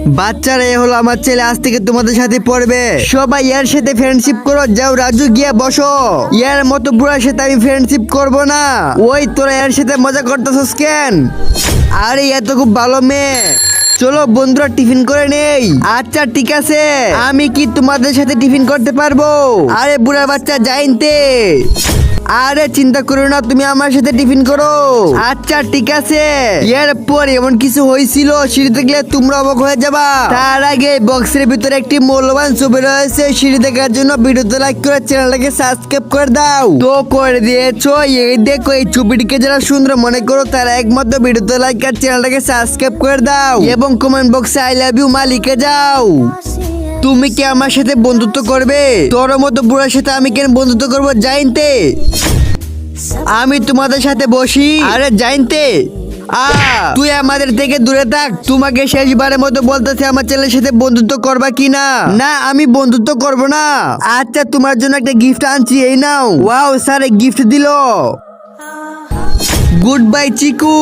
বাচ্চারা এ হলো আমার ছেলে, আজ থেকে তোমাদের সাথে পড়বে। সবাই এর সাথে ফ্রেন্ডশিপ করো। যাও রাজু, গিয়া বসো। এর মতো বুড়ার সাথে আমি ফ্রেন্ডশিপ করব না। ওই তোরা এর সাথে মজা করতেছস কেন? আরে এত খুব ভালো মেয়ে। চলো বন্ধুরা টিফিন করে নেই। আচ্ছা ঠিক আছে, আমি কি তোমাদের সাথে টিফিন করতে পারবো? আরে বুড়া বাচ্চা যাইনতে। আরে চিন্তা করো না, তুমি আমার সাথে টিফিন করো। আচ্ছা ঠিক আছে। এরপর এমন কিছু হয়েছিল, সিঁড়ি দেখলে তোমরা অবাক হয়ে যাবা। তার আগে বক্সের ভিতরে একটি মূল্যবান ছবি রয়েছে। সিঁড়ি দেখার জন্য ভিডিওতে লাইক করে চ্যানেলটাকে সাবস্ক্রাইব করে দাও। তো করে দিয়েছো। এই দেখো, এই ছবিটিকে যারা সুন্দর মনে করো তারা একমাত্র ভিডিওতে লাইক আর চ্যানেলটাকে সাবস্ক্রাইব করে দাও এবং কমেন্ট বক্সে আই লাভ ইউ মা লিখে যাও। তুমি কি আমার সাথে বন্ধুত্ব করবে? তোর মতো বুড়ার সাথে আমি কেন বন্ধুত্ব করবো জাইনতে? আমি তোমাদের সাথে বসি। আরে জাইনতে, তুই আমাদের থেকে দূরে থাক। তোমাকে শেষবারের মতো বলতেছে আমার ছেলের সাথে বন্ধুত্ব করবা কি না? না, আমি বন্ধুত্ব করব না। আচ্ছা তোমার জন্য একটা গিফট আনছি, এই নাও। ওয়াও স্যার, গিফট দিল। গুড বাই চিকু।